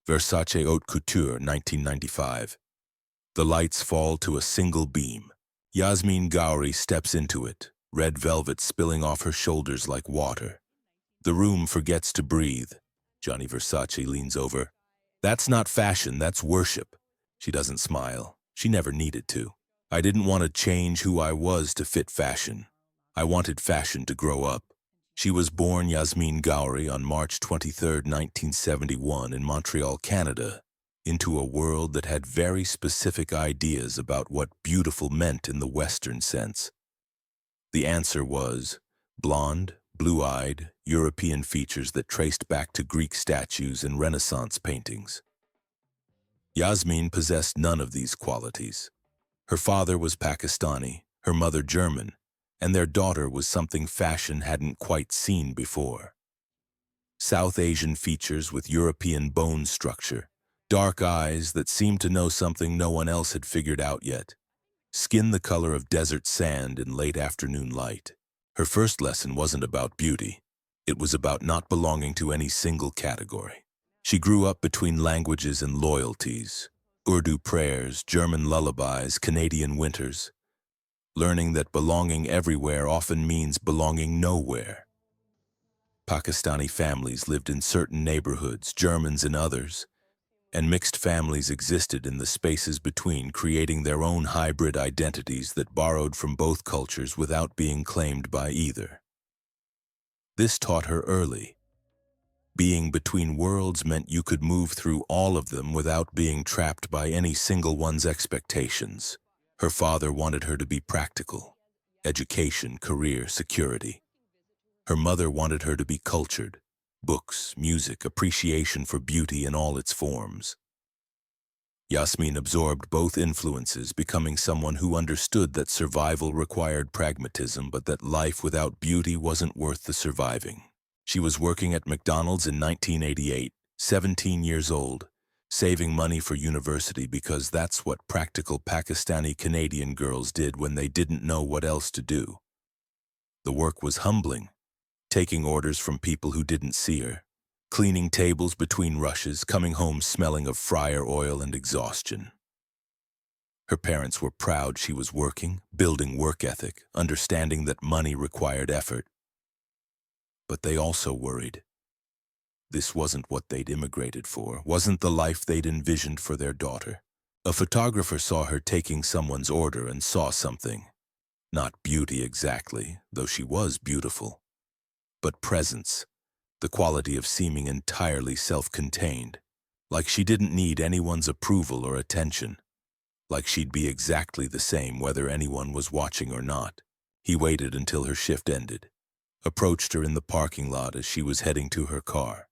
Versace Haute Couture, 1995. The lights fall to a single beam. Yasmeen Ghauri steps into it, red velvet spilling off her shoulders like water. The room forgets to breathe. Gianni Versace leans over. That's not fashion, that's worship. She doesn't smile. She never needed to. I didn't want to change who I was to fit fashion. I wanted fashion to grow up. She was born Yasmeen Ghauri on March 23, 1971 in Montreal, Canada, into a world that had very specific ideas about what beautiful meant in the Western sense. The answer was blonde, blue-eyed, European features that traced back to Greek statues and Renaissance paintings. Yasmeen possessed none of these qualities. Her father was Pakistani, her mother German, and their daughter was something fashion hadn't quite seen before. South Asian features with European bone structure, dark eyes that seemed to know something no one else had figured out yet, skin the color of desert sand in late afternoon light. Her first lesson wasn't about beauty. It was about not belonging to any single category. She grew up between languages and loyalties, Urdu prayers, German lullabies, Canadian winters, learning that belonging everywhere often means belonging nowhere. Pakistani families lived in certain neighborhoods, Germans in others, and mixed families existed in the spaces between, creating their own hybrid identities that borrowed from both cultures without being claimed by either. This taught her early. Being between worlds meant you could move through all of them without being trapped by any single one's expectations. Her father wanted her to be practical: education, career, security. Her mother wanted her to be cultured: books, music, appreciation for beauty in all its forms. Yasmeen absorbed both influences, becoming someone who understood that survival required pragmatism, but that life without beauty wasn't worth the surviving. She was working at McDonald's in 1988, 17 years old, saving money for university because that's what practical Pakistani Canadian girls did when they didn't know what else to do. The work was humbling, taking orders from people who didn't see her, cleaning tables between rushes, coming home smelling of fryer oil and exhaustion. Her parents were proud she was working, building work ethic, understanding that money required effort. But they also worried. This wasn't what they'd immigrated for, wasn't the life they'd envisioned for their daughter. A photographer saw her taking someone's order and saw something. Not beauty exactly, though she was beautiful, but presence, the quality of seeming entirely self-contained, like she didn't need anyone's approval or attention, like she'd be exactly the same whether anyone was watching or not. He waited until her shift ended, approached her in the parking lot as she was heading to her car.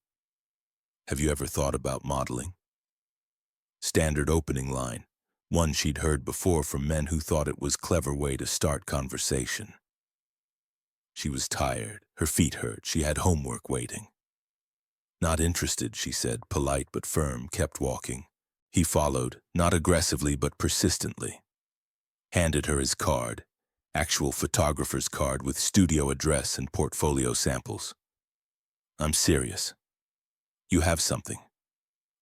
Have you ever thought about modeling? Standard opening line, one she'd heard before from men who thought it was a clever way to start conversation. She was tired, her feet hurt, she had homework waiting. Not interested, she said, polite but firm, kept walking. He followed, not aggressively but persistently. Handed her his card, actual photographer's card with studio address and portfolio samples. I'm serious. You have something.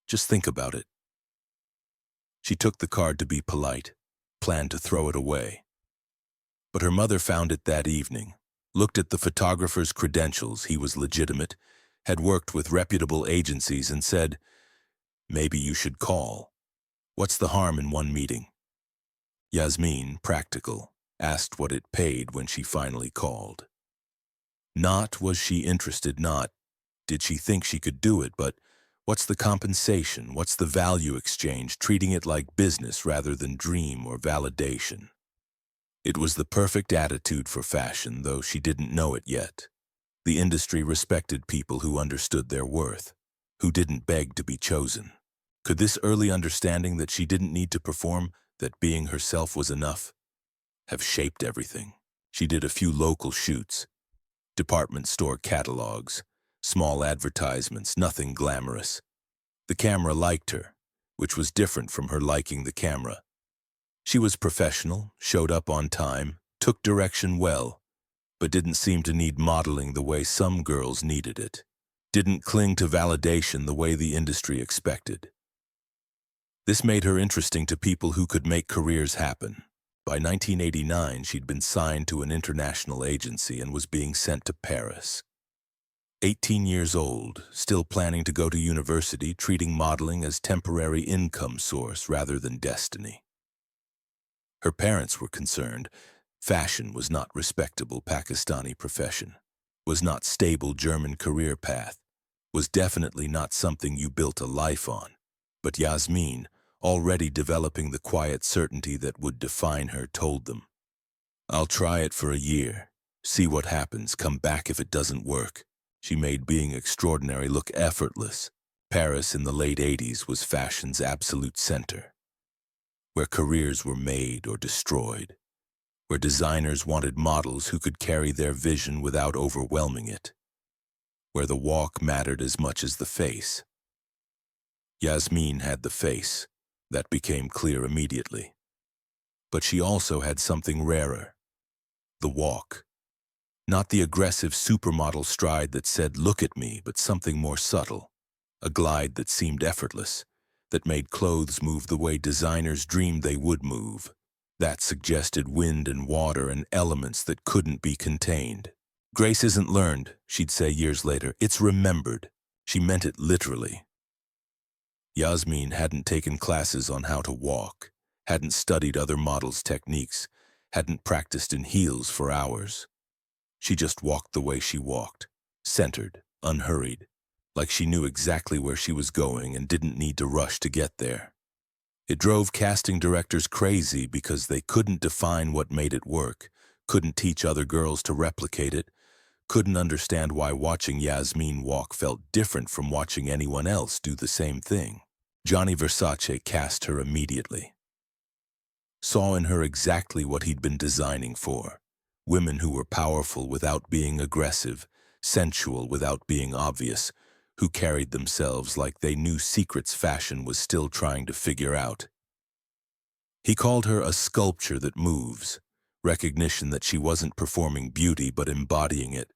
Just think about it. She took the card to be polite, planned to throw it away. But her mother found it that evening, looked at the photographer's credentials, he was legitimate, had worked with reputable agencies, and said, maybe you should call. What's the harm in one meeting? Yasmeen, practical, asked what it paid when she finally called. Not was she interested, not did she think she could do it, but what's the compensation, what's the value exchange, treating it like business rather than dream or validation. It was the perfect attitude for fashion, though she didn't know it yet. The industry respected people who understood their worth, who didn't beg to be chosen. Could this early understanding that she didn't need to perform, that being herself was enough, have shaped everything? She did a few local shoots, department store catalogs, small advertisements, nothing glamorous. The camera liked her, which was different from her liking the camera. She was professional, showed up on time, took direction well, but didn't seem to need modeling the way some girls needed it. didn't cling to validation the way the industry expected. This made her interesting to people who could make careers happen. By 1989, she'd been signed to an international agency and was being sent to Paris. 18 years old, still planning to go to university, treating modeling as temporary income source rather than destiny. Her parents were concerned. Fashion was not respectable Pakistani profession, was not stable German career path, was definitely not something you built a life on. But Yasmeen, already developing the quiet certainty that would define her, told them, "I'll try it for a year, see what happens, come back if it doesn't work." She made being extraordinary look effortless. Paris in the late 80s was fashion's absolute center, where careers were made or destroyed, where designers wanted models who could carry their vision without overwhelming it, where the walk mattered as much as the face. Yasmeen had the face. That became clear immediately. But she also had something rarer, the walk. Not the aggressive supermodel stride that said, "Look at me," but something more subtle, a glide that seemed effortless, that made clothes move the way designers dreamed they would move, that suggested wind and water and elements that couldn't be contained. "Grace isn't learned," she'd say years later, "it's remembered." She meant it literally. Yasmeen hadn't taken classes on how to walk, hadn't studied other models' techniques, hadn't practiced in heels for hours. She just walked the way she walked, centered, unhurried, like she knew exactly where she was going and didn't need to rush to get there. It drove casting directors crazy because they couldn't define what made it work, couldn't teach other girls to replicate it, couldn't understand why watching Yasmeen walk felt different from watching anyone else do the same thing. Gianni Versace cast her immediately. Saw in her exactly what he'd been designing for. Women who were powerful without being aggressive, sensual without being obvious, who carried themselves like they knew secrets fashion was still trying to figure out. He called her a sculpture that moves, recognition that she wasn't performing beauty but embodying it,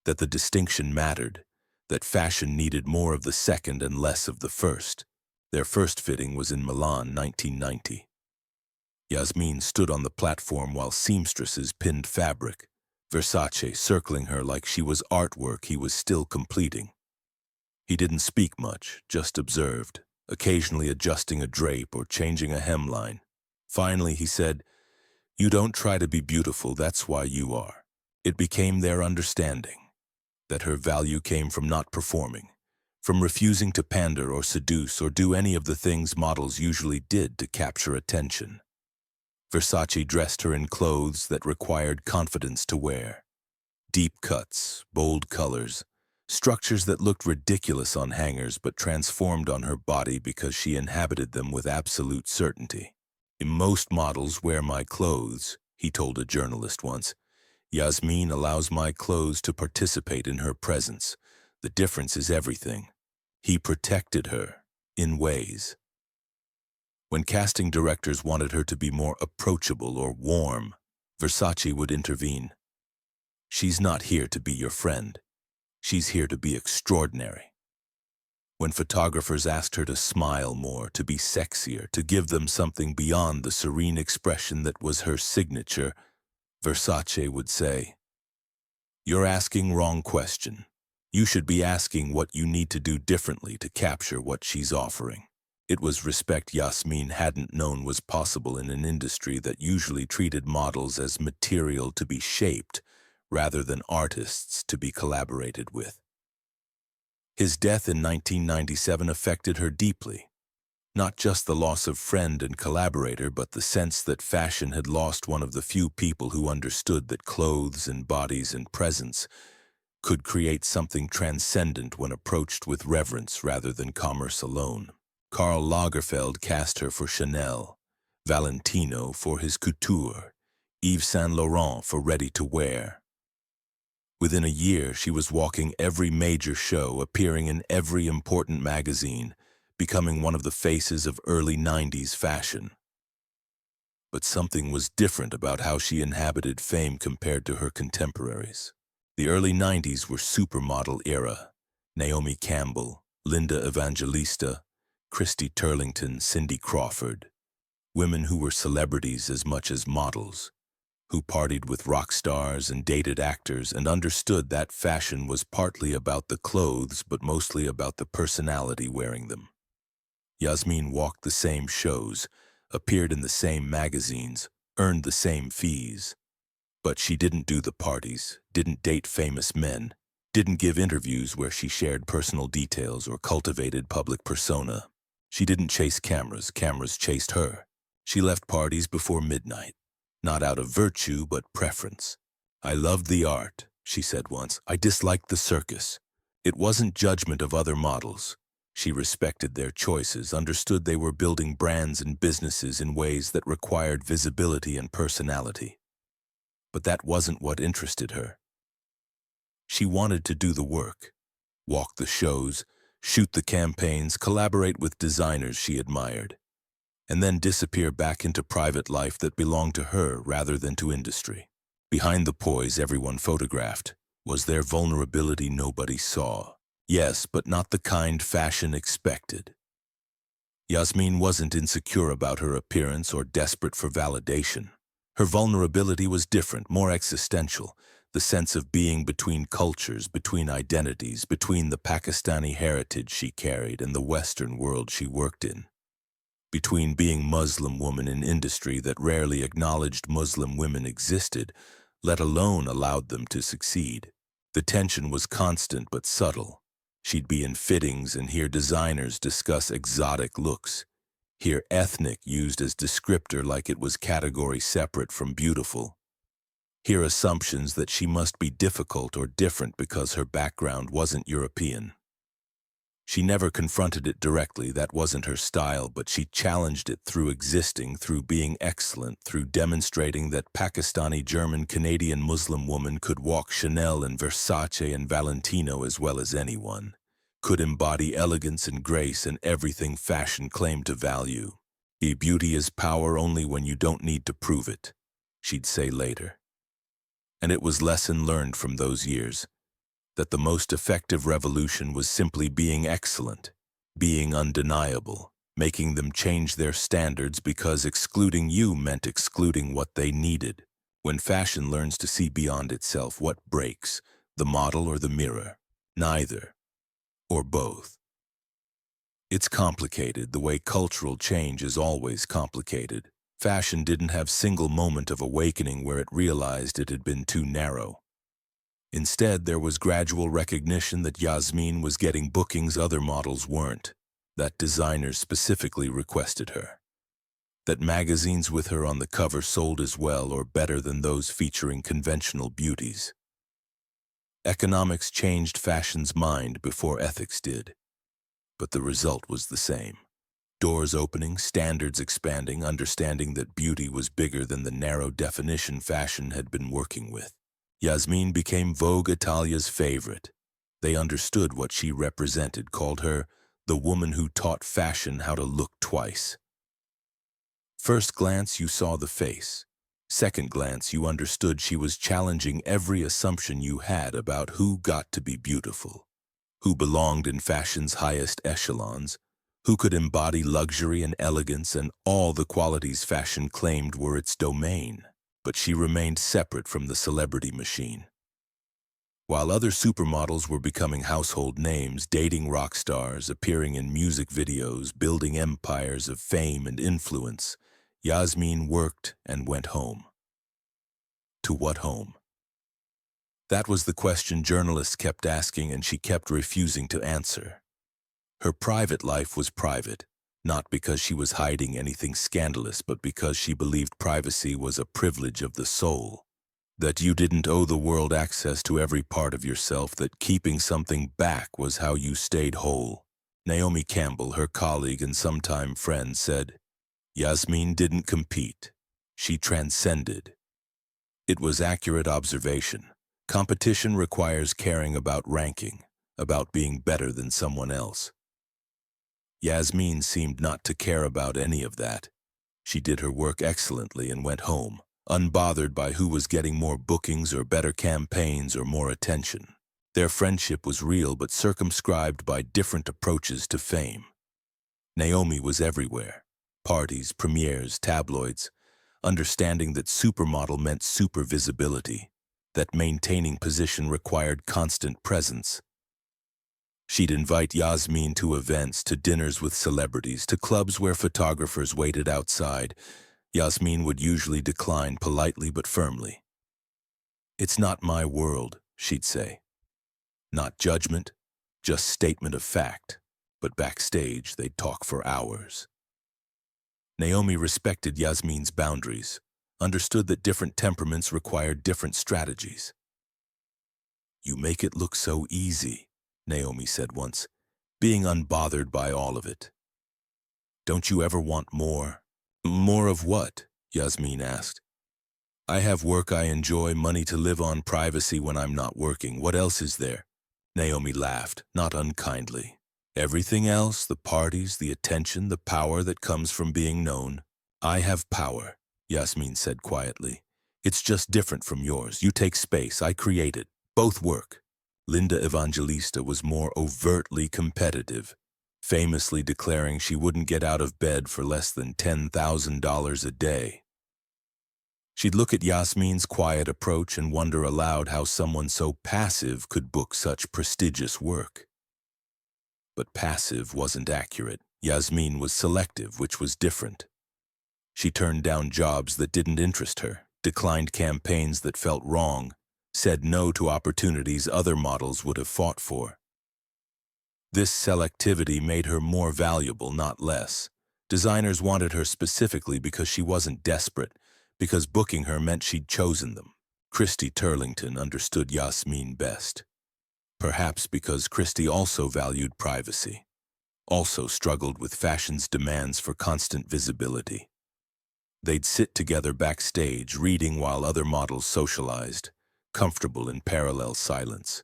that the distinction mattered, that fashion needed more of the second and less of the first. Their first fitting was in Milan, 1990. Yasmeen stood on the platform while seamstresses pinned fabric, Versace circling her like she was artwork he was still completing. He didn't speak much, just observed, occasionally adjusting a drape or changing a hemline. Finally, he said, "You don't try to be beautiful, that's why you are." It became their understanding that her value came from not performing, from refusing to pander or seduce or do any of the things models usually did to capture attention. Versace dressed her in clothes that required confidence to wear. Deep cuts, bold colors, structures that looked ridiculous on hangers but transformed on her body because she inhabited them with absolute certainty. "Most models wear my clothes," he told a journalist once. "Yasmeen allows my clothes to participate in her presence. The difference is everything." He protected her, in ways. When casting directors wanted her to be more approachable or warm, Versace would intervene. "She's not here to be your friend. She's here to be extraordinary." When photographers asked her to smile more, to be sexier, to give them something beyond the serene expression that was her signature, Versace would say, "You're asking wrong question. You should be asking what you need to do differently to capture what she's offering." It was respect Yasmeen hadn't known was possible in an industry that usually treated models as material to be shaped, rather than artists to be collaborated with. His death in 1997 affected her deeply. Not just the loss of friend and collaborator, but the sense that fashion had lost one of the few people who understood that clothes and bodies and presence could create something transcendent when approached with reverence rather than commerce alone. Karl Lagerfeld cast her for Chanel, Valentino for his couture, Yves Saint Laurent for ready-to-wear. Within a year, she was walking every major show, appearing in every important magazine, becoming one of the faces of early 90s fashion. But something was different about how she inhabited fame compared to her contemporaries. The early 90s were supermodel era. Naomi Campbell, Linda Evangelista, Christy Turlington, Cindy Crawford. Women who were celebrities as much as models, who partied with rock stars and dated actors and understood that fashion was partly about the clothes but mostly about the personality wearing them. Yasmeen walked the same shows, appeared in the same magazines, earned the same fees. But she didn't do the parties, didn't date famous men, didn't give interviews where she shared personal details or cultivated public persona. She didn't chase cameras, cameras chased her. She left parties before midnight, not out of virtue but preference. "I loved the art," she said once. "I disliked the circus." It wasn't judgment of other models. She respected their choices, understood they were building brands and businesses in ways that required visibility and personality. But that wasn't what interested her. She wanted to do the work, walk the shows, shoot the campaigns, collaborate with designers she admired, and then disappear back into private life that belonged to her rather than to industry. Behind the poise everyone photographed was their vulnerability nobody saw. Yes, but not the kind fashion expected. Yasmeen wasn't insecure about her appearance or desperate for validation. Her vulnerability was different, more existential, the sense of being between cultures, between identities, between the Pakistani heritage she carried and the Western world she worked in. Between being Muslim woman in industry that rarely acknowledged Muslim women existed, let alone allowed them to succeed. The tension was constant but subtle. She'd be in fittings and hear designers discuss exotic looks, hear ethnic used as descriptor like it was category separate from beautiful, hear assumptions that she must be difficult or different because her background wasn't European. She never confronted it directly, that wasn't her style, but she challenged it through existing, through being excellent, through demonstrating that Pakistani, German, Canadian Muslim woman could walk Chanel and Versace and Valentino as well as anyone, could embody elegance and grace and everything fashion claimed to value. "Beauty is power only when you don't need to prove it," she'd say later. And it was lesson learned from those years, that the most effective revolution was simply being excellent, being undeniable, making them change their standards because excluding you meant excluding what they needed. When fashion learns to see beyond itself, what breaks, the model or the mirror? Neither, or both. It's complicated, the way cultural change is always complicated. Fashion didn't have a single moment of awakening where it realized it had been too narrow. Instead, there was gradual recognition that Yasmeen was getting bookings other models weren't, that designers specifically requested her, that magazines with her on the cover sold as well or better than those featuring conventional beauties. Economics changed fashion's mind before ethics did, but the result was the same. Doors opening, standards expanding, understanding that beauty was bigger than the narrow definition fashion had been working with. Yasmeen became Vogue Italia's favorite. They understood what she represented, called her the woman who taught fashion how to look twice. First glance, you saw the face. Second glance, you understood she was challenging every assumption you had about who got to be beautiful, who belonged in fashion's highest echelons, who could embody luxury and elegance and all the qualities fashion claimed were its domain. But she remained separate from the celebrity machine. While other supermodels were becoming household names, dating rock stars, appearing in music videos, building empires of fame and influence, Yasmeen worked and went home. To what home? That was the question journalists kept asking and she kept refusing to answer. Her private life was private, not because she was hiding anything scandalous, but because she believed privacy was a privilege of the soul, that you didn't owe the world access to every part of yourself, that keeping something back was how you stayed whole. Naomi Campbell, her colleague and sometime friend, said, "Yasmeen didn't compete. She transcended." It was accurate observation. Competition requires caring about ranking, about being better than someone else. Yasmeen seemed not to care about any of that. She did her work excellently and went home, unbothered by who was getting more bookings or better campaigns or more attention. Their friendship was real but circumscribed by different approaches to fame. Naomi was everywhere. Parties, premieres, tabloids, understanding that supermodel meant super visibility, that maintaining position required constant presence. She'd invite Yasmeen to events, to dinners with celebrities, to clubs where photographers waited outside. Yasmeen would usually decline politely but firmly. "It's not my world," she'd say. Not judgment, just statement of fact. But backstage, they'd talk for hours. Naomi respected Yasmeen's boundaries, understood that different temperaments required different strategies. "You make it look so easy," Naomi said once, "being unbothered by all of it. Don't you ever want more?" "More of what?" Yasmeen asked. "I have work I enjoy, money to live on, privacy when I'm not working. What else is there?" Naomi laughed, not unkindly. "Everything else, the parties, the attention, the power that comes from being known." "I have power," Yasmeen said quietly. "It's just different from yours. You take space, I create it. Both work." Linda Evangelista was more overtly competitive, famously declaring she wouldn't get out of bed for less than $10,000 a day. She'd look at Yasmeen's quiet approach and wonder aloud how someone so passive could book such prestigious work. But passive wasn't accurate. Yasmeen was selective, which was different. She turned down jobs that didn't interest her, declined campaigns that felt wrong, said no to opportunities other models would have fought for. This selectivity made her more valuable, not less. Designers wanted her specifically because she wasn't desperate, because booking her meant she'd chosen them. Christy Turlington understood Yasmeen best. Perhaps because Christy also valued privacy, also struggled with fashion's demands for constant visibility. They'd sit together backstage, reading while other models socialized, comfortable in parallel silence.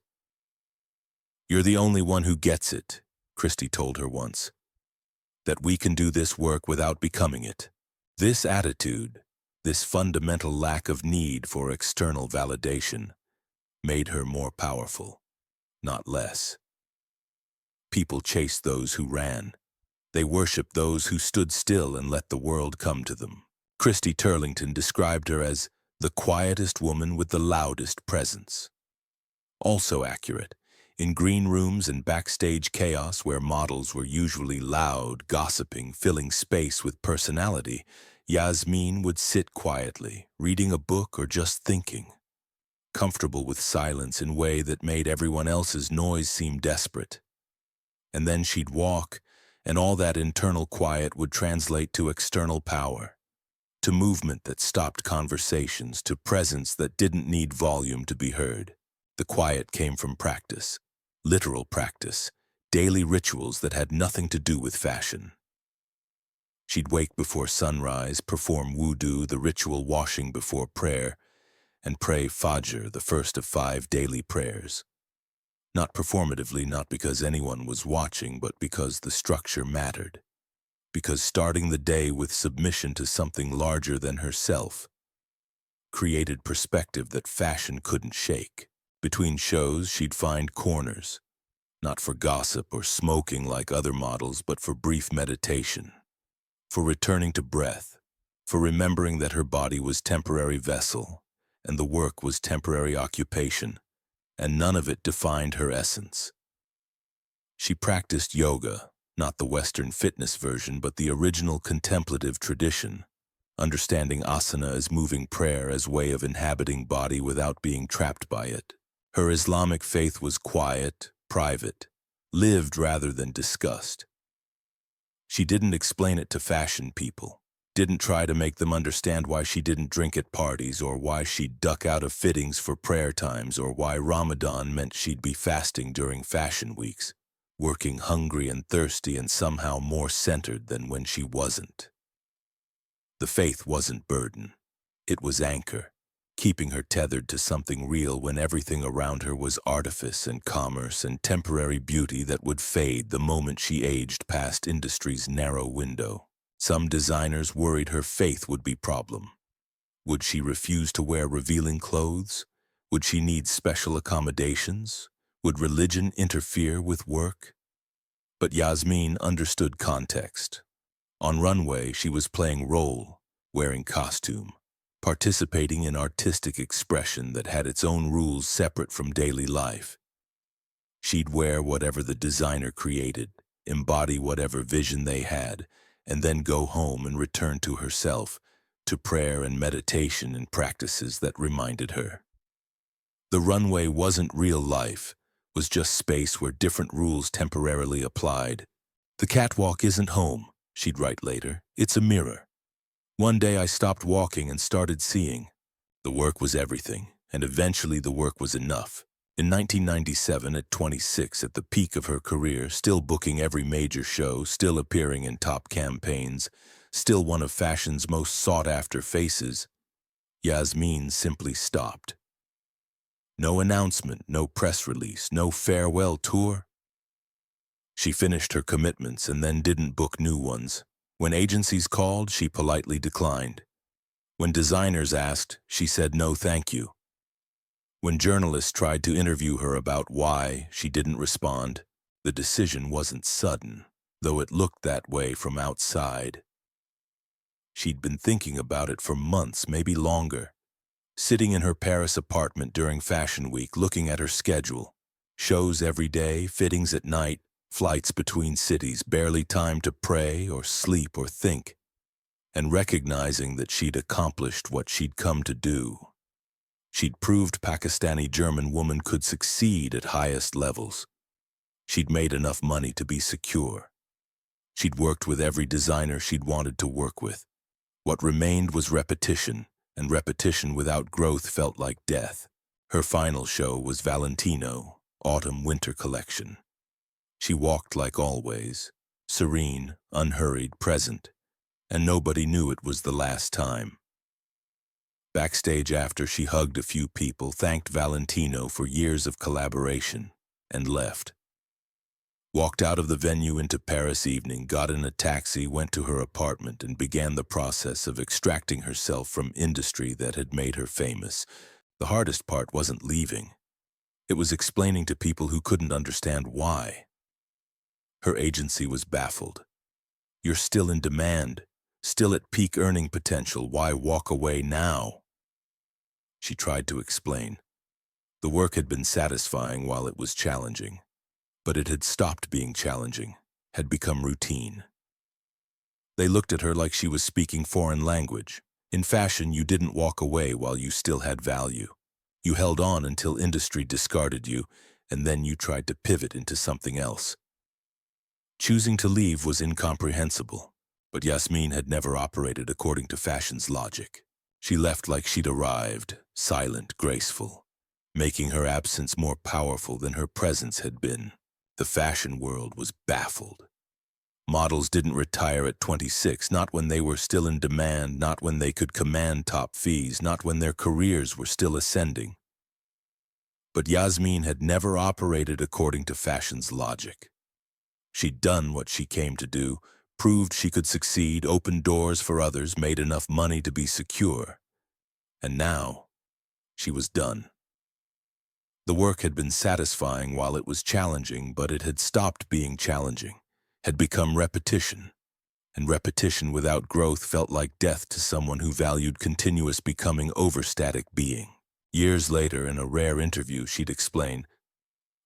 "You're the only one who gets it," Christy told her once. "That we can do this work without becoming it." This attitude, this fundamental lack of need for external validation, made her more powerful, not less. People chased those who ran. They worshipped those who stood still and let the world come to them. Christy Turlington described her as the quietest woman with the loudest presence. Also accurate, in green rooms and backstage chaos where models were usually loud, gossiping, filling space with personality, Yasmeen would sit quietly, reading a book or just thinking, comfortable with silence in a way that made everyone else's noise seem desperate. And then she'd walk, and all that internal quiet would translate to external power, to movement that stopped conversations, to presence that didn't need volume to be heard. The quiet came from practice, literal practice, daily rituals that had nothing to do with fashion. She'd wake before sunrise, perform wudu, the ritual washing before prayer, and pray Fajr, the first of 5 daily prayers. Not performatively, not because anyone was watching, but because the structure mattered. Because starting the day with submission to something larger than herself created perspective that fashion couldn't shake. Between shows, she'd find corners, not for gossip or smoking like other models, but for brief meditation, for returning to breath, for remembering that her body was temporary vessel, and the work was temporary occupation, and none of it defined her essence. She practiced yoga, not the Western fitness version, but the original contemplative tradition, understanding asana as moving prayer as way of inhabiting body without being trapped by it. Her Islamic faith was quiet, private, lived rather than discussed. She didn't explain it to fashion people, didn't try to make them understand why she didn't drink at parties or why she'd duck out of fittings for prayer times or why Ramadan meant she'd be fasting during fashion weeks, working hungry and thirsty and somehow more centered than when she wasn't. The faith wasn't burden. It was anchor, keeping her tethered to something real when everything around her was artifice and commerce and temporary beauty that would fade the moment she aged past industry's narrow window. Some designers worried her faith would be problem. Would she refuse to wear revealing clothes? Would she need special accommodations? Would religion interfere with work? But Yasmeen understood context. On runway, she was playing role, wearing costume, participating in artistic expression that had its own rules separate from daily life. She'd wear whatever the designer created, embody whatever vision they had, and then go home and return to herself, to prayer and meditation and practices that reminded her. The runway wasn't real life, was just space where different rules temporarily applied. The catwalk isn't home, she'd write later. It's a mirror. One day I stopped walking and started seeing. The work was everything, and eventually the work was enough. In 1997, at 26, at the peak of her career, still booking every major show, still appearing in top campaigns, still one of fashion's most sought-after faces, Yasmeen simply stopped. No announcement, no press release, no farewell tour. She finished her commitments and then didn't book new ones. When agencies called, she politely declined. When designers asked, she said no thank you. When journalists tried to interview her about why, she didn't respond. The decision wasn't sudden, though it looked that way from outside. She'd been thinking about it for months, maybe longer. Sitting in her Paris apartment during Fashion Week, looking at her schedule. Shows every day, fittings at night, flights between cities, barely time to pray or sleep or think. And recognizing that she'd accomplished what she'd come to do. She'd proved Pakistani German woman could succeed at highest levels. She'd made enough money to be secure. She'd worked with every designer she'd wanted to work with. What remained was repetition, and repetition without growth felt like death. Her final show was Valentino, Autumn-Winter collection. She walked like always, serene, unhurried, present, and nobody knew it was the last time. Backstage after, she hugged a few people, thanked Valentino for years of collaboration, and left. Walked out of the venue into Paris evening, got in a taxi, went to her apartment, and began the process of extracting herself from industry that had made her famous. The hardest part wasn't leaving. It was explaining to people who couldn't understand why. Her agency was baffled. You're still in demand, still at peak earning potential. Why walk away now? She tried to explain. The work had been satisfying while it was challenging, but it had stopped being challenging, had become routine. They looked at her like she was speaking foreign language. In fashion, you didn't walk away while you still had value. You held on until industry discarded you, and then you tried to pivot into something else. Choosing to leave was incomprehensible, but Yasmeen had never operated according to fashion's logic. She left like she'd arrived, silent, graceful, making her absence more powerful than her presence had been. The fashion world was baffled. Models didn't retire at 26, not when they were still in demand, not when they could command top fees, not when their careers were still ascending. But Yasmeen had never operated according to fashion's logic. She'd done what she came to do, proved she could succeed, opened doors for others, made enough money to be secure. And now, she was done. The work had been satisfying while it was challenging, but it had stopped being challenging, had become repetition. And repetition without growth felt like death to someone who valued continuous becoming over static being. Years later, in a rare interview, she'd explain,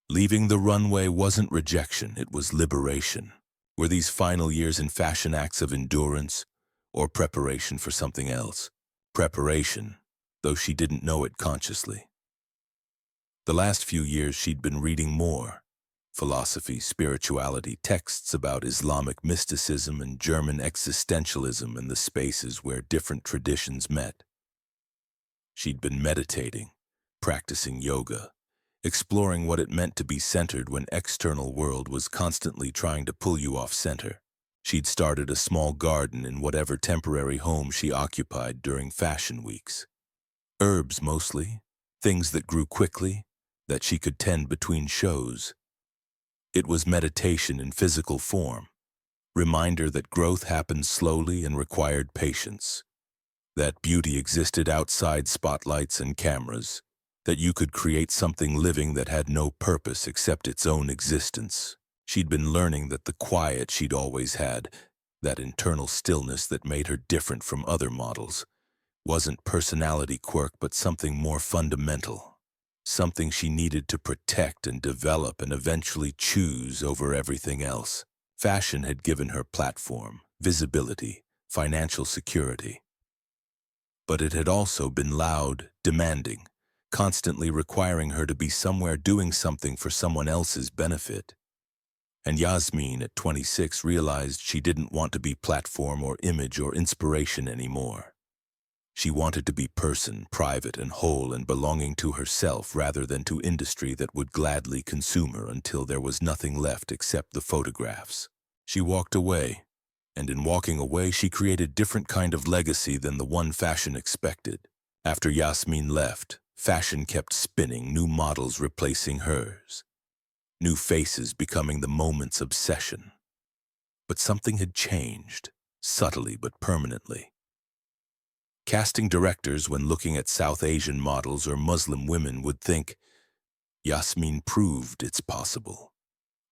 leaving the runway wasn't rejection, it was liberation. Were these final years in fashion acts of endurance or preparation for something else? Preparation, though she didn't know it consciously. The last few years she'd been reading more. Philosophy, spirituality, texts about Islamic mysticism and German existentialism and the spaces where different traditions met. She'd been meditating, practicing yoga, exploring what it meant to be centered when external world was constantly trying to pull you off center. She'd started a small garden in whatever temporary home she occupied during fashion weeks. Herbs mostly, things that grew quickly, that she could tend between shows. It was meditation in physical form, reminder that growth happened slowly and required patience, that beauty existed outside spotlights and cameras, that you could create something living that had no purpose except its own existence. She'd been learning that the quiet she'd always had, that internal stillness that made her different from other models, wasn't personality quirk but something more fundamental, something she needed to protect and develop and eventually choose over everything else. Fashion had given her platform, visibility, financial security. But it had also been loud, demanding, constantly requiring her to be somewhere doing something for someone else's benefit. And Yasmeen, at 26, realized she didn't want to be platform or image or inspiration anymore. She wanted to be person, private and whole and belonging to herself rather than to industry that would gladly consume her until there was nothing left except the photographs. She walked away, and in walking away she created a different kind of legacy than the one fashion expected. After Yasmeen left, fashion kept spinning, new models replacing hers, new faces becoming the moment's obsession. But something had changed, subtly but permanently. Casting directors, when looking at South Asian models or Muslim women, would think, Yasmeen proved it's possible.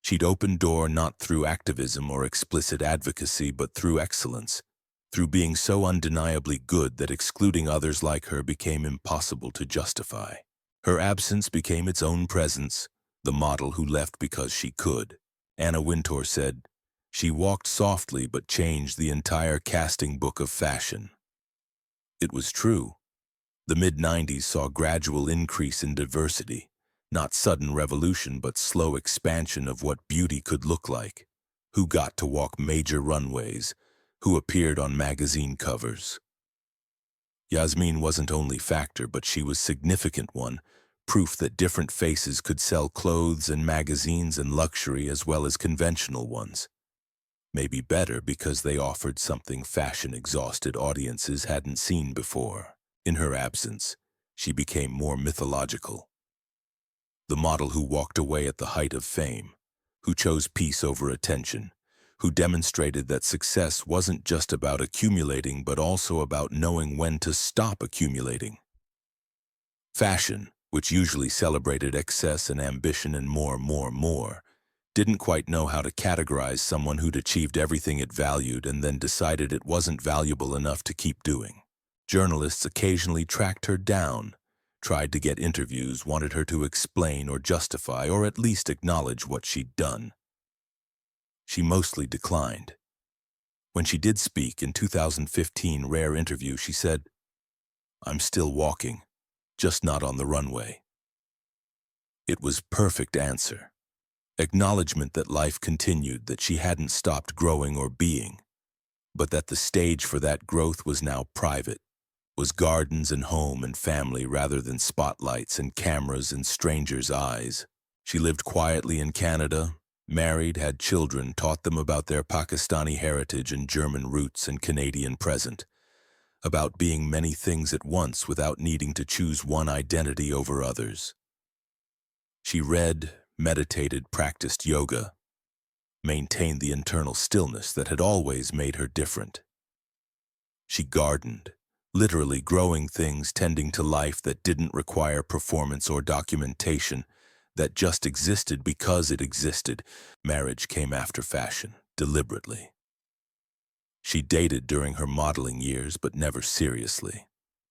She'd opened door not through activism or explicit advocacy, but through excellence, through being so undeniably good that excluding others like her became impossible to justify. Her absence became its own presence, the model who left because she could. Anna Wintour said, she walked softly but changed the entire casting book of fashion. It was true. The mid-90s saw gradual increase in diversity, not sudden revolution but slow expansion of what beauty could look like, who got to walk major runways, who appeared on magazine covers. Yasmeen wasn't only factor, but she was significant one, proof that different faces could sell clothes and magazines and luxury as well as conventional ones. Maybe better because they offered something fashion-exhausted audiences hadn't seen before. In her absence, she became more mythological. The model who walked away at the height of fame, who chose peace over attention, who demonstrated that success wasn't just about accumulating but also about knowing when to stop accumulating. Fashion, which usually celebrated excess and ambition and more, didn't quite know how to categorize someone who'd achieved everything it valued and then decided it wasn't valuable enough to keep doing. Journalists occasionally tracked her down, tried to get interviews, wanted her to explain or justify or at least acknowledge what she'd done. She mostly declined. When she did speak in 2015 rare interview, she said, "I'm still walking, just not on the runway." It was perfect answer. Acknowledgement that life continued, that she hadn't stopped growing or being, but that the stage for that growth was now private, was gardens and home and family rather than spotlights and cameras and strangers' eyes. She lived quietly in Canada, married, had children, taught them about their Pakistani heritage and German roots and Canadian present, about being many things at once without needing to choose one identity over others. She read, meditated, practiced yoga, maintained the internal stillness that had always made her different. She gardened, literally growing things, tending to life that didn't require performance or documentation, that just existed because it existed. Marriage came after fashion, deliberately. She dated during her modeling years, but never seriously.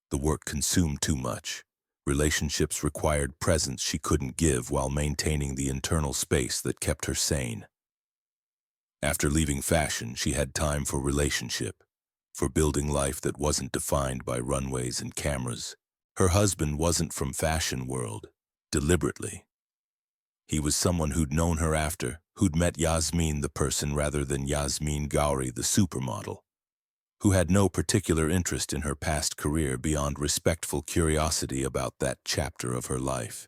The work consumed too much. Relationships required presence she couldn't give while maintaining the internal space that kept her sane. After leaving fashion, she had time for relationship, for building life that wasn't defined by runways and cameras. Her husband wasn't from fashion world, deliberately. He was someone who'd known her after, who'd met Yasmeen the person rather than Yasmeen Ghauri the supermodel, who had no particular interest in her past career beyond respectful curiosity about that chapter of her life.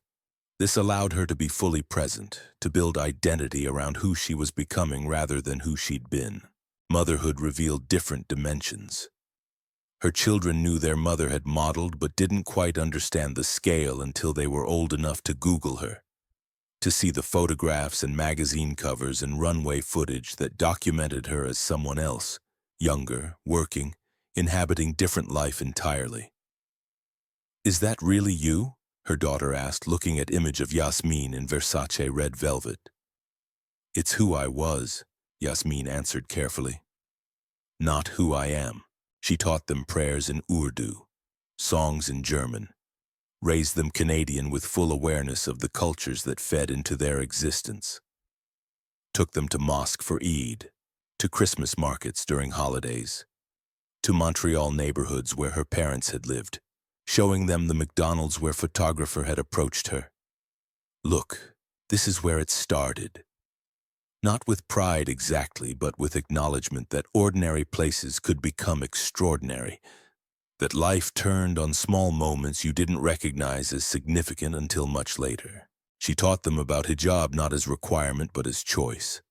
This allowed her to be fully present, to build identity around who she was becoming rather than who she'd been. Motherhood revealed different dimensions. Her children knew their mother had modeled but didn't quite understand the scale until they were old enough to Google her, to see the photographs and magazine covers and runway footage that documented her as someone else, younger, working, inhabiting different life entirely. Is that really you? her daughter asked, looking at image of Yasmeen in Versace red velvet. It's who I was, Yasmeen answered carefully. Not who I am. She taught them prayers in Urdu, songs in German, raised them Canadian with full awareness of the cultures that fed into their existence. Took them to mosque for Eid, to Christmas markets during holidays, to Montreal neighborhoods where her parents had lived, showing them the McDonald's where photographer had approached her. Look, this is where it started. Not with pride exactly, but with acknowledgement that ordinary places could become extraordinary, that life turned on small moments you didn't recognize as significant until much later. She taught them about hijab not as requirement but as choice,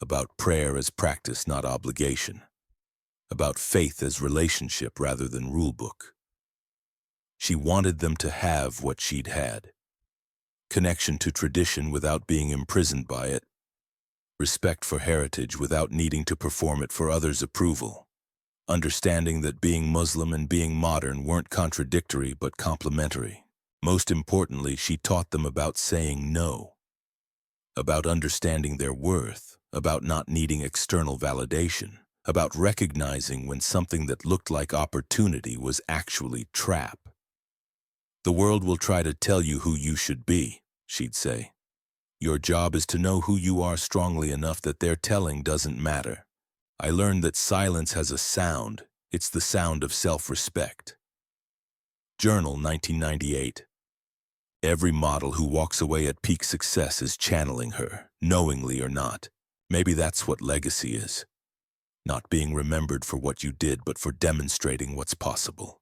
about prayer as practice not obligation, about faith as relationship rather than rulebook. She wanted them to have what she'd had. Connection to tradition without being imprisoned by it, respect for heritage without needing to perform it for others' approval, understanding that being Muslim and being modern weren't contradictory but complementary. Most importantly, she taught them about saying no, about understanding their worth, about not needing external validation, about recognizing when something that looked like opportunity was actually trap. The world will try to tell you who you should be, she'd say. Your job is to know who you are strongly enough that their telling doesn't matter. I learned that silence has a sound. It's the sound of self-respect. Journal, 1998. Every model who walks away at peak success is channeling her, knowingly or not. Maybe that's what legacy is. Not being remembered for what you did, but for demonstrating what's possible.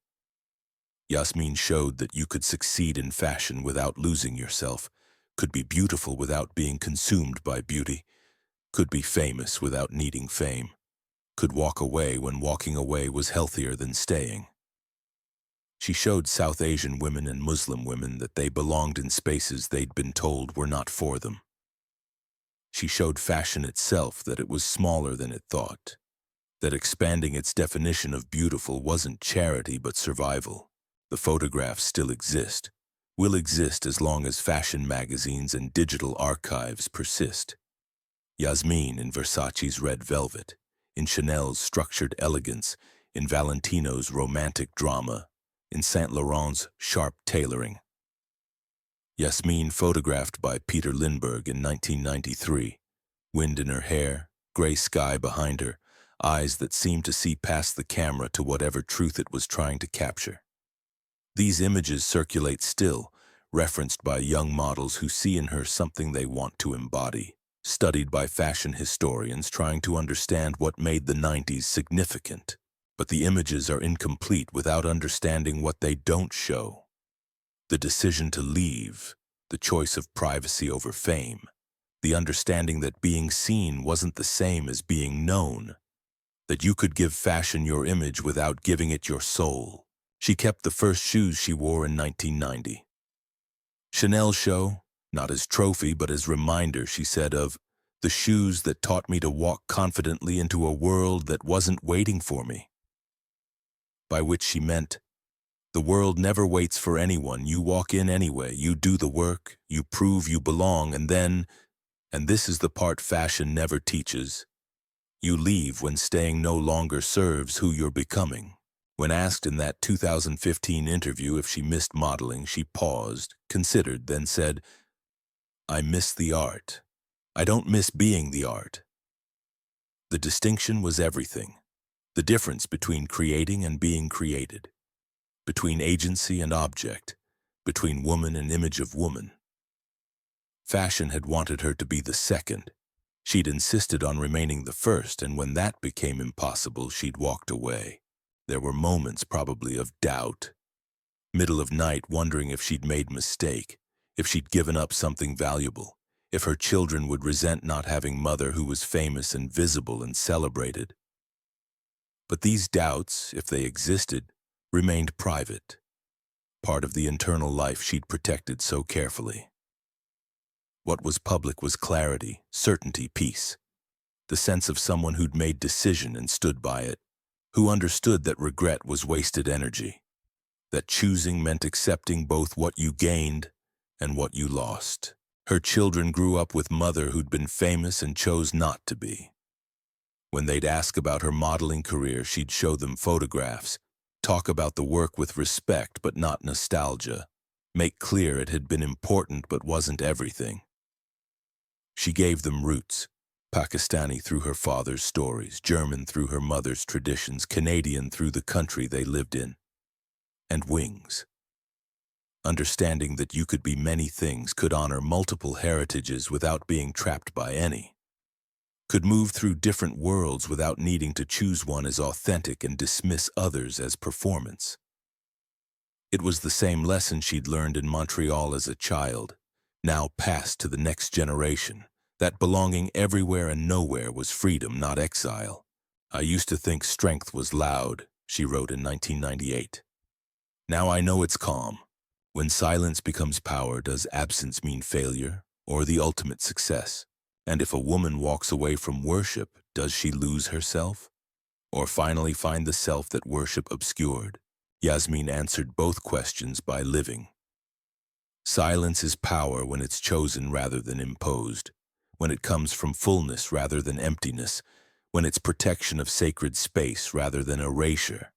Yasmeen showed that you could succeed in fashion without losing yourself, could be beautiful without being consumed by beauty, could be famous without needing fame, could walk away when walking away was healthier than staying. She showed South Asian women and Muslim women that they belonged in spaces they'd been told were not for them. She showed fashion itself that it was smaller than it thought, that expanding its definition of beautiful wasn't charity but survival. The photographs still exist, will exist as long as fashion magazines and digital archives persist. Yasmeen in Versace's red velvet, in Chanel's structured elegance, in Valentino's romantic drama, in Saint Laurent's sharp tailoring. Yasmeen photographed by Peter Lindbergh in 1993, wind in her hair, gray sky behind her, eyes that seemed to see past the camera to whatever truth it was trying to capture. These images circulate still, referenced by young models who see in her something they want to embody, studied by fashion historians trying to understand what made the 90s significant. But the images are incomplete without understanding what they don't show. The decision to leave, the choice of privacy over fame, the understanding that being seen wasn't the same as being known, that you could give fashion your image without giving it your soul. She kept the first shoes she wore in 1990. Chanel show, not as trophy but as reminder, she said, of the shoes that taught me to walk confidently into a world that wasn't waiting for me. By which she meant, the world never waits for anyone. You walk in anyway, you do the work, you prove you belong, and then, and this is the part fashion never teaches, you leave when staying no longer serves who you're becoming. When asked in that 2015 interview if she missed modeling, she paused, considered, then said, I miss the art. I don't miss being the art. The distinction was everything. The difference between creating and being created, between agency and object, between woman and image of woman. Fashion had wanted her to be the second. She'd insisted on remaining the first, and when that became impossible, she'd walked away. There were moments probably of doubt, middle of night wondering if she'd made mistake, if she'd given up something valuable, if her children would resent not having mother who was famous and visible and celebrated. But these doubts, if they existed, remained private, part of the internal life she'd protected so carefully. What was public was clarity, certainty, peace, the sense of someone who'd made decision and stood by it, who understood that regret was wasted energy. that choosing meant accepting both what you gained and what you lost. Her children grew up with mother who'd been famous and chose not to be. When they'd ask about her modeling career, she'd show them photographs, talk about the work with respect but not nostalgia, make clear it had been important but wasn't everything. She gave them roots, Pakistani through her father's stories, German through her mother's traditions, Canadian through the country they lived in, and wings. Understanding that you could be many things, could honor multiple heritages without being trapped by any, could move through different worlds without needing to choose one as authentic and dismiss others as performance. It was the same lesson she'd learned in Montreal as a child, now passed to the next generation, that belonging everywhere and nowhere was freedom, not exile. I used to think strength was loud, she wrote in 1998. Now I know it's calm. When silence becomes power, does absence mean failure or the ultimate success? And if a woman walks away from worship, does she lose herself? Or finally find the self that worship obscured? Yasmeen answered both questions by living. Silence is power when it's chosen rather than imposed, when it comes from fullness rather than emptiness, when it's protection of sacred space rather than erasure.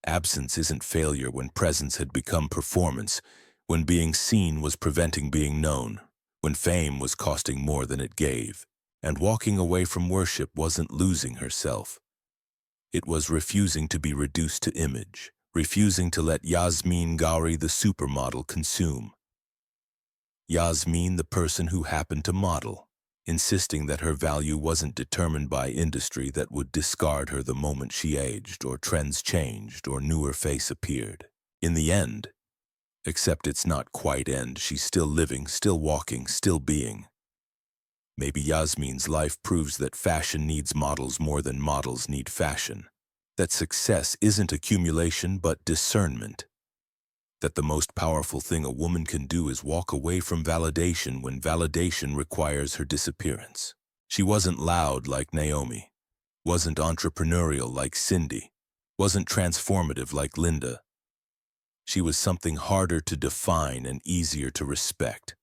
Absence isn't failure when presence had become performance, when being seen was preventing being known, when fame was costing more than it gave, and walking away from worship wasn't losing herself. It was refusing to be reduced to image, refusing to let Yasmeen Ghauri, the supermodel, consume. Yasmeen, the person who happened to model, insisting that her value wasn't determined by industry that would discard her the moment she aged, or trends changed, or newer face appeared. In the end, except it's not quite end, she's still living, still walking, still being. Maybe Yasmeen's life proves that fashion needs models more than models need fashion, that success isn't accumulation but discernment, that the most powerful thing a woman can do is walk away from validation when validation requires her disappearance. She wasn't loud like Naomi, wasn't entrepreneurial like Cindy, wasn't transformative like Linda. She was something harder to define and easier to respect.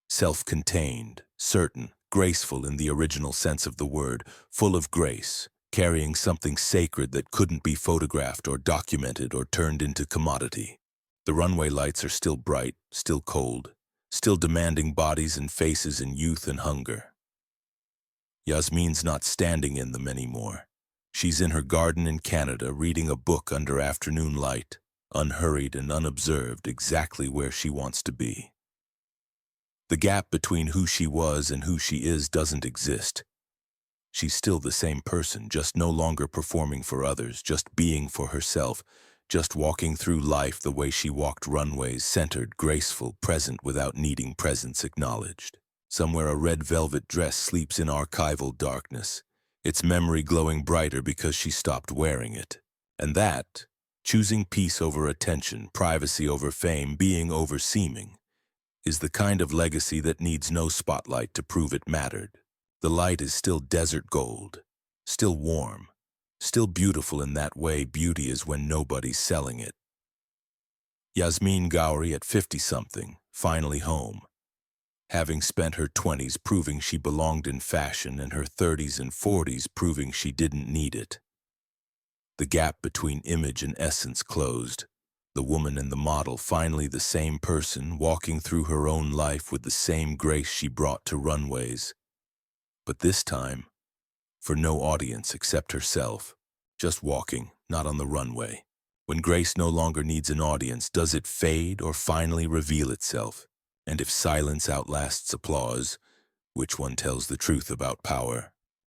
Self-contained, certain, graceful in the original sense of the word, full of grace, carrying something sacred that couldn't be photographed or documented or turned into commodity. The runway lights are still bright, still cold, still demanding bodies and faces in youth and hunger. Yasmeen's not standing in them anymore. She's in her garden in Canada reading a book under afternoon light, unhurried and unobserved, exactly where she wants to be. The gap between who she was and who she is doesn't exist. She's still the same person, just no longer performing for others, just being for herself, just walking through life the way she walked runways, centered, graceful, present without needing presence acknowledged. Somewhere a red velvet dress sleeps in archival darkness, its memory glowing brighter because she stopped wearing it. And that, choosing peace over attention, privacy over fame, being over seeming, is the kind of legacy that needs no spotlight to prove it mattered. The light is still desert gold, still warm, still beautiful in that way beauty is when nobody's selling it. Yasmeen Ghauri at 50-something, finally home. Having spent her 20s proving she belonged in fashion and her 30s and 40s proving she didn't need it. The gap between image and essence closed. The woman and the model finally the same person, walking through her own life with the same grace she brought to runways. But this time, for no audience except herself, just walking, not on the runway. When grace no longer needs an audience, does it fade or finally reveal itself? And if silence outlasts applause, which one tells the truth about power?